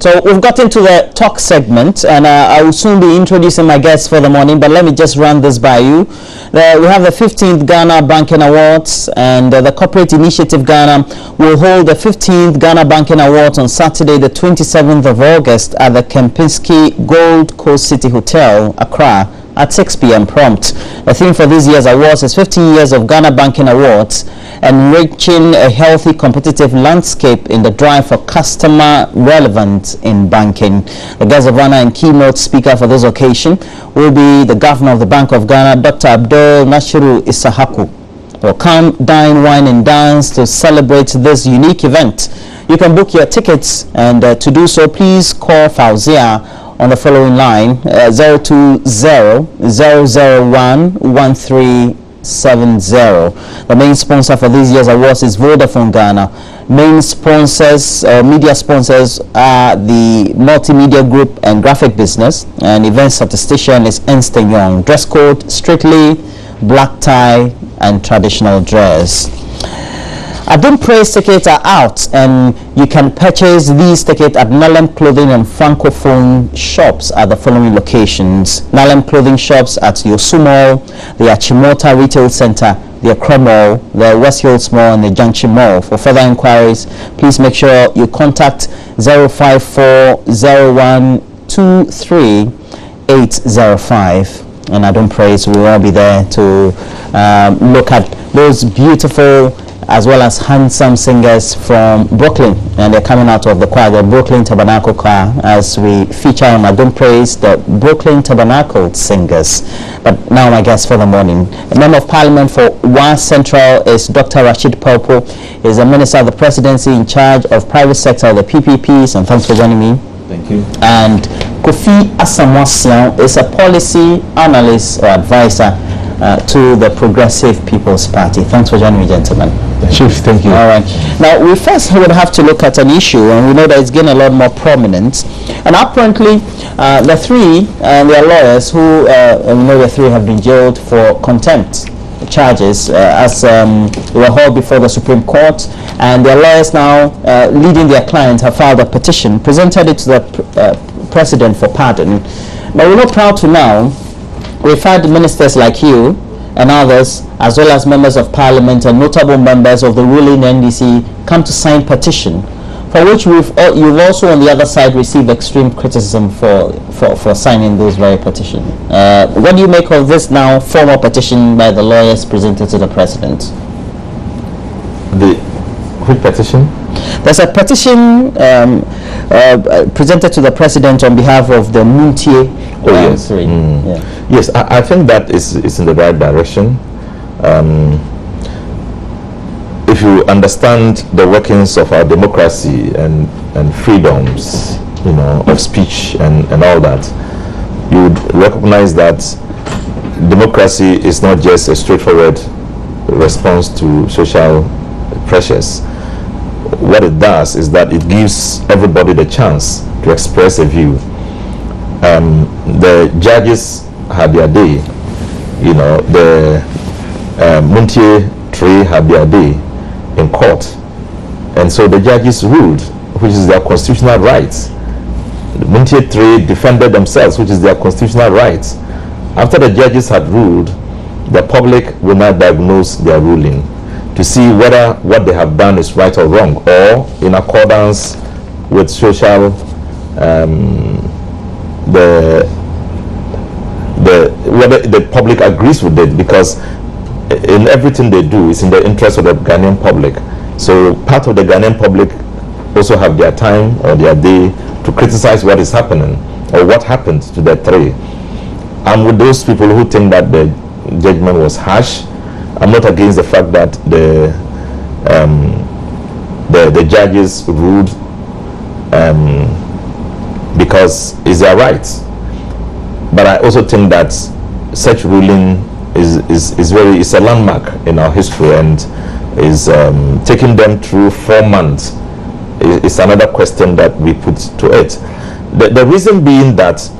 So we've gotten to the talk segment, and I will soon be introducing my guests for the morning, but let me just run this by you. We have the 15th Ghana Banking Awards, and the Corporate Initiative Ghana will hold the 15th Ghana Banking Awards on Saturday, the 27th of August at the Kempinski Gold Coast City Hotel, Accra, at 6 p.m. prompt. The theme for this year's awards is 15 years of Ghana Banking Awards, enriching a healthy competitive landscape in the drive for customer relevance in banking. The guest of honor and keynote speaker for this occasion will be the Governor of the Bank of Ghana, Dr. Abdul Nashiru Isahaku. Well, come, dine, wine and dance to celebrate this unique event. You can book your tickets, and to do so, please call Fauzia on the following line, 020-001-1370. The main sponsor for this year's awards is Vodafone Ghana. Main sponsors, media sponsors are the Multimedia Group and Graphic Business, and event statistician is Ernst & Young. Dress code, strictly black tie and traditional dress. Adum Praise tickets are out, and you can purchase these tickets at Nalem Clothing and Francophone shops at the following locations: Nalem Clothing shops at Yosu Mall, the Achimota Retail Center, the Accra Mall, the West Hills Mall, and the Junction Mall. For further inquiries, please make sure you contact 054-0123-805. And Adum Praise will all be there to look at those beautiful as well as handsome singers from Brooklyn, and they're coming out of the choir, the Brooklyn Tabernacle Choir, as we feature on Adum Praise the Brooklyn Tabernacle singers. But now my guest for the morning, the Member of Parliament for Wa Central is Dr. Rashid Popo. He's the Minister of the Presidency in charge of private sector, the PPPs, and thanks for joining me. Thank you. And Kofi Asamoah is a policy analyst or advisor to the Progressive People's Party. Thanks for joining me, gentlemen. Chief, thank you. All right. Now, we first would have to look at an issue, and we know that it's getting a lot more prominence. And apparently, the three and their lawyers, who we know the three have been jailed for contempt charges, as they were hauled before the Supreme Court, and their lawyers now, leading their clients, have filed a petition, presented it to the president for pardon. But we're not proud to now. We've had ministers like you and others, as well as members of parliament and notable members of the ruling NDC, come to sign petition, for which you've also on the other side received extreme criticism for signing those very petitions. What do you make of this now formal petition by the lawyers presented to the president? Which petition? There's a petition presented to the president on behalf of the Montie. Oh yes. Yeah. Yes, I think that is in the right direction. If you understand the workings of our democracy and freedoms, of speech and all that, you would recognize that democracy is not just a straightforward response to social pressures. What it does is that it gives everybody the chance to express a view. The judges had their day, the Montie tree had their day in court, and so the judges ruled, which is their constitutional rights. The Montie tree defended themselves, which is their constitutional rights. After the judges had ruled, the public will now diagnose their ruling to see whether what they have done is right or wrong, or in accordance with social whether the public agrees with it, because in everything they do is in the interest of the Ghanaian public. So part of the Ghanaian public also have their time or their day to criticize what is happening or what happened to the three. I'm with those people who think that the judgment was harsh. I'm not against the fact that the judges ruled because it's their right. But I also think that such ruling is a landmark in our history, and is taking them through 4 months is another question that we put to it. The reason being that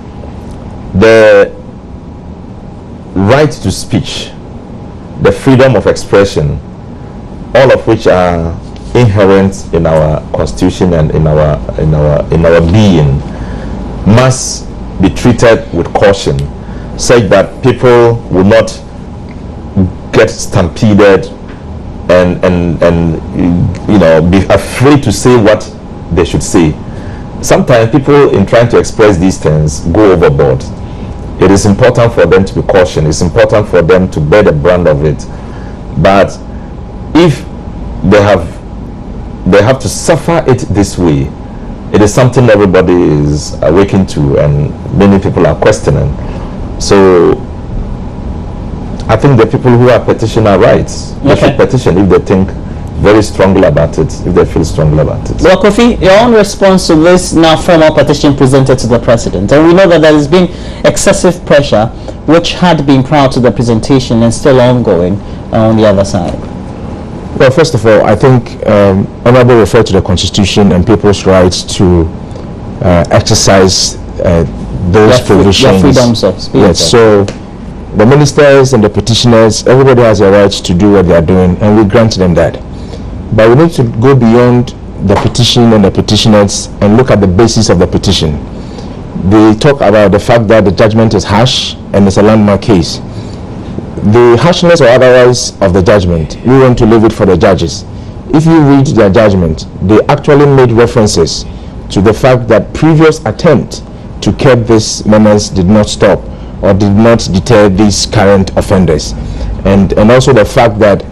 the right to speech, the freedom of expression, all of which are inherent in our constitution and in our being must be treated with caution, such that people will not get stampeded and be afraid to say what they should say. Sometimes people, in trying to express these things, go overboard. It is important for them to be cautious. It's important for them to bear the brand of it. But if they have to suffer it this way, it is something everybody is awakened to, and many people are questioning. So I think the people who are petitioning are right. They should petition if they think very strongly about it, if they feel strongly about it. Well, Kofi, your own response to this now formal petition presented to the president, and we know that there has been excessive pressure which had been prior to the presentation and still ongoing on the other side. Well, first of all, I think Honorable referred to the Constitution and people's rights to exercise those provisions. Their freedoms of speech. Yes, so the ministers and the petitioners, everybody has a right to do what they are doing, and we grant them that. But we need to go beyond the petition and the petitioners and look at the basis of the petition. They talk about the fact that the judgment is harsh and it's a landmark case. The harshness or otherwise of the judgment, we want to leave it for the judges. If you read their judgment, they actually made references to the fact that previous attempt to curb this menace did not stop or did not deter these current offenders, and also the fact that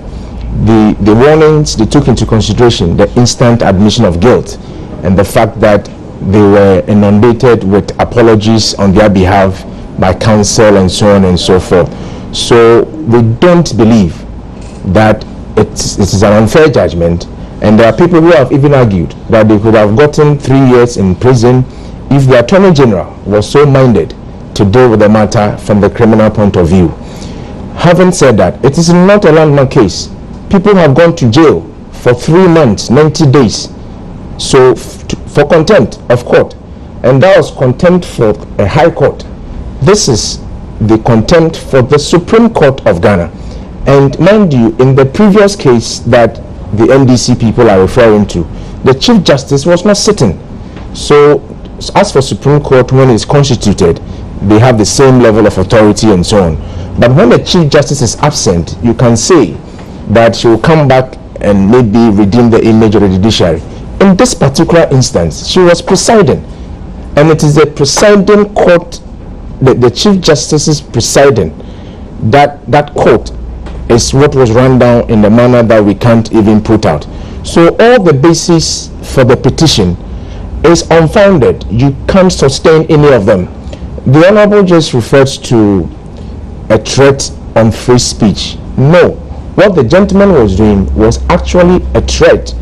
the warnings they took into consideration the instant admission of guilt and the fact that they were inundated with apologies on their behalf by counsel and so on and so forth. So we don't believe that it is an unfair judgment, and there are people who have even argued that they could have gotten 3 years in prison if the Attorney General was so minded to deal with the matter from the criminal point of view. Having said that, it is not a landmark case. People have gone to jail for 3 months, 90 days, so for contempt of court, and that was contempt for a high court. This is the contempt for the Supreme Court of Ghana. And mind you, in the previous case that the NDC people are referring to, the Chief Justice was not sitting. So as for Supreme Court, when it's constituted, they have the same level of authority and so on. But when the Chief Justice is absent, you can say that she will come back and maybe redeem the image of the judiciary. In this particular instance, she was presiding, and it is the presiding court, the Chief Justice's presiding, that court is what was run down in the manner that we can't even put out. So all the basis for the petition is unfounded. You can't sustain any of them. The Honorable just refers to a threat on free speech. No, what the gentleman was doing was actually a threat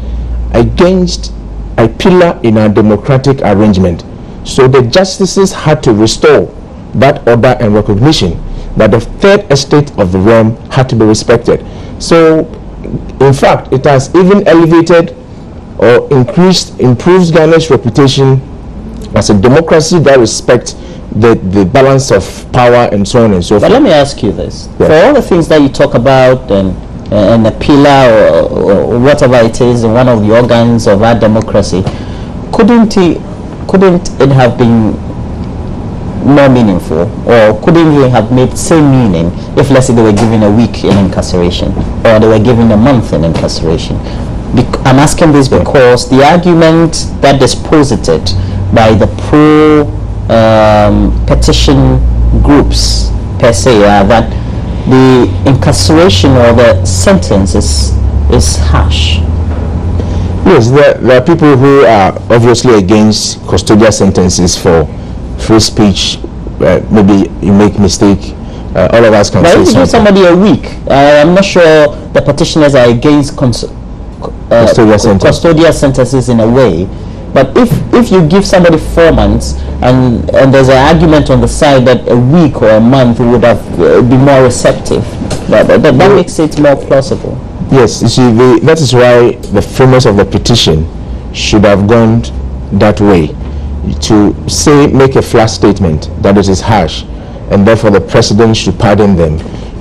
against a pillar in our democratic arrangement. So the justices had to restore that order and recognition that the third estate of the realm had to be respected. So in fact, it has even elevated or improves Ghana's reputation as a democracy that respects the balance of power and so on and so forth. But let me ask you this. Yeah. For all the things that you talk about and the pillar or whatever it is in one of the organs of our democracy, couldn't it have been more meaningful, or couldn't they have made same meaning if, let's say, they were given a week in incarceration or they were given a month in incarceration? I'm asking this because the argument that is posited by the petition groups per se are that the incarceration or the sentence is harsh. Yes, there are people who are obviously against custodial sentences for free speech. Maybe you make mistake. All of us can say something. But if you give somebody a week, I'm not sure the petitioners are against custodial sentences in a way. But if you give somebody 4 months and there's an argument on the side that a week or a month would have been more receptive, that makes it more plausible. Yes, you see, that is why the framers of the petition should have gone that way, to make a flat statement that it is harsh and therefore the president should pardon them.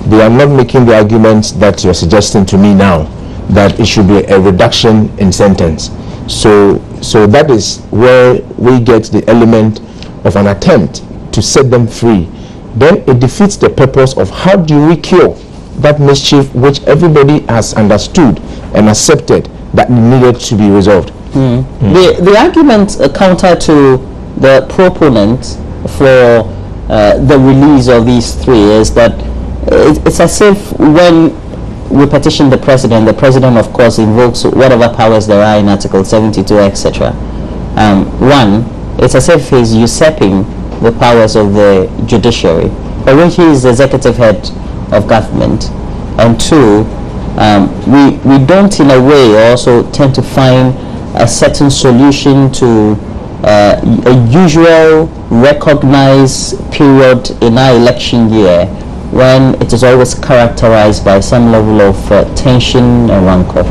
They are not making the arguments that you're suggesting to me now, that it should be a reduction in sentence. So that is where we get the element of an attempt to set them free. Then it defeats the purpose of how do we cure that mischief which everybody has understood and accepted that needed to be resolved. The argument counter to the proponent for the release of these three is that it's as if when we petition the president of course invokes whatever powers there are in Article 72, etc. One, it's as if he's usurping the powers of the judiciary, for which he is the executive head of government. And two, we don't in a way also tend to find a certain solution to a usual recognized period in our election year when it is always characterized by some level of tension and rancor,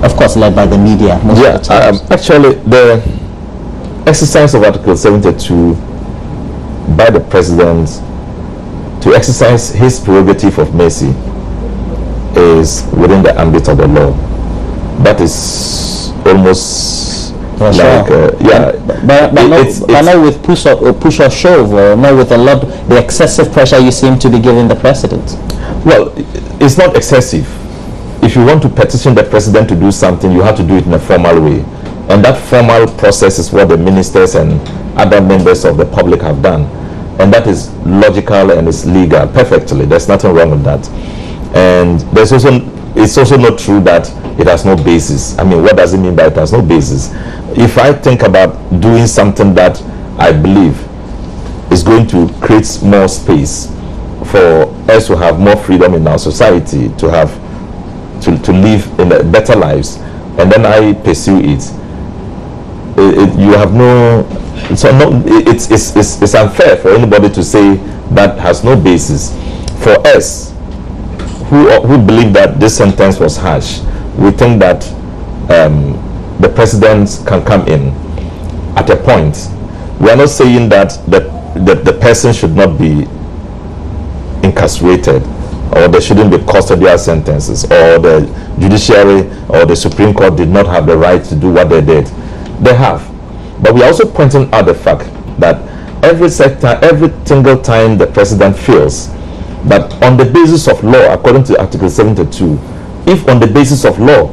of course led by the media most of the time. Actually, the exercise of Article 72 by the president to exercise his prerogative of mercy is within the ambit of the law. That is almost but not with push or shove, or not with the excessive pressure you seem to be giving the president. Well, it's not excessive. If you want to petition the president to do something, you have to do it in a formal way, and that formal process is what the ministers and other members of the public have done, and that is logical and it's legal perfectly. There's nothing wrong with that. And it's also not true that it has no basis. I mean, what does it mean by it has no basis? If I think about doing something that I believe is going to create more space for us to have more freedom in our society, to live in better lives, and then I pursue it, you have no. It's unfair for anybody to say that has no basis. For us who believe that this sentence was harsh, we think that the president can come in at a point. We are not saying that the person should not be incarcerated, or there shouldn't be custodial sentences, or the judiciary or the Supreme Court did not have the right to do what they did. They have. But we are also pointing out the fact that every single time the president feels that on the basis of law, according to Article 72, if on the basis of law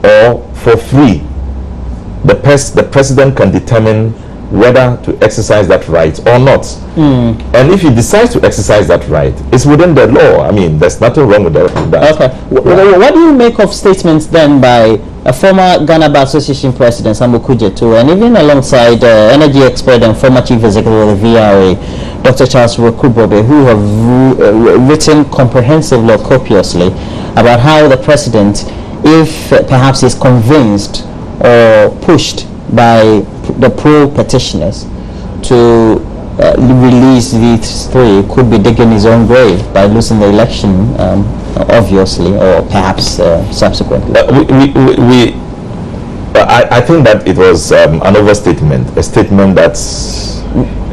or for free, the president can determine whether to exercise that right or not. And if he decides to exercise that right, it's within the law. I mean, there's nothing wrong with that. Okay. What do you make of statements then by a former Ghana Bar Association president, Sambo Kujetu, and even alongside energy expert and former chief executive of the VRA, Dr. Charles Rekubobe, who have written comprehensively or copiously about how the president, if perhaps is convinced or pushed by the pro-petitioners to release these three, could be digging his own grave by losing the election, obviously, or perhaps subsequently. I think that it was an overstatement, a statement that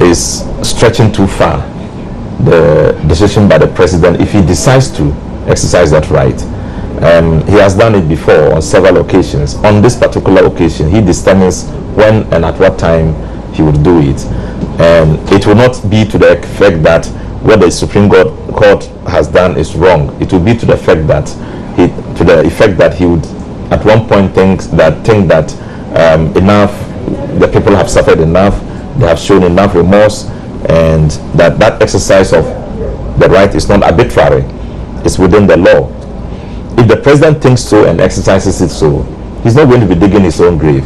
is stretching too far the decision by the president if he decides to exercise that right. He has done it before on several occasions. On this particular occasion, he determines when and at what time he would do it. And it will not be to the effect that what the Supreme Court has done is wrong. It will be to the effect that he would at one point think that enough, the people have suffered enough, they have shown enough remorse, and that exercise of the right is not arbitrary, it's within the law. If the president thinks so and exercises it so, he's not going to be digging his own grave.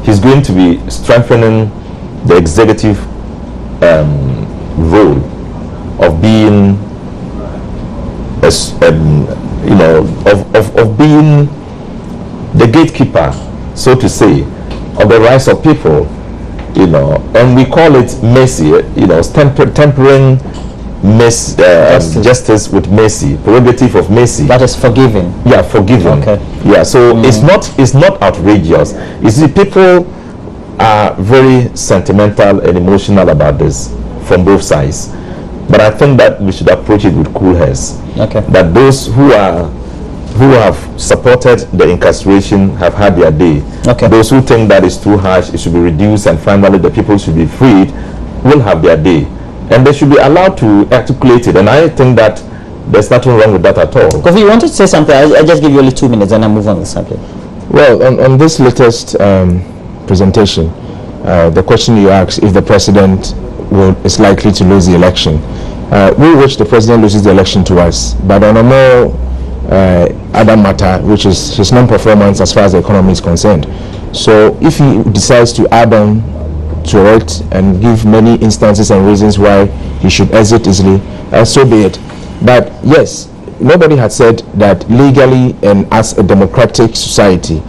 He's going to be strengthening the executive role of being, of being the gatekeeper, so to say, of the rights of people, and we call it mercy, tempering justice with mercy, prerogative of mercy. That is forgiving. Yeah, forgiving. Okay. Yeah, so it's not outrageous. You see, people are very sentimental and emotional about this from both sides, but I think that we should approach it with cool heads. Okay. That those who are who have supported the incarceration have had their day. Okay. Those who think that is too harsh, it should be reduced, and finally the people should be freed, will have their day. And they should be allowed to articulate it. And I think that there's nothing wrong with that at all. Kofi, you wanted to say something? I just give you only 2 minutes and I move on to the subject. Well, on this latest presentation, the question you asked, if the president is likely to lose the election, we wish the president loses the election to us, but on a more other matter, which is his non-performance as far as the economy is concerned. So if he decides to add on to it and give many instances and reasons why he should exit easily, so be it. But yes, nobody had said that legally and as a democratic society,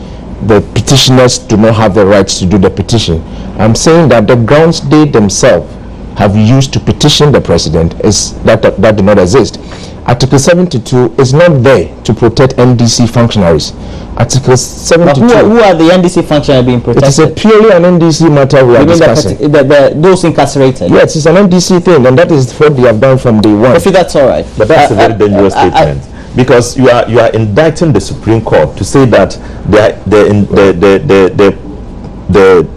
the petitioners do not have the rights to do the petition. I'm saying that the grounds they themselves have used to petition the president is that do not exist. Article 72 is not there to protect NDC functionaries. Article 72. But who are the NDC functionaries being protected? It is a purely an NDC matter we are discussing. Those incarcerated? Yes, it's an NDC thing, and that is what they have done from day one. I think that's all right. But that's a very dangerous statement, because you are indicting the Supreme Court to say that they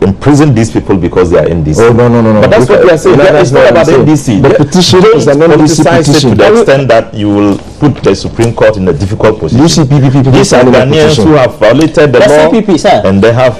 imprison these people because they are NDC. Oh, no. But that's what we are saying. It's not about NDC. The petition is an NDC petition. To the extent that you will put the Supreme Court in a difficult position. You see PPP These are Ghanaians who have violated the law, CPP, sir. and they have...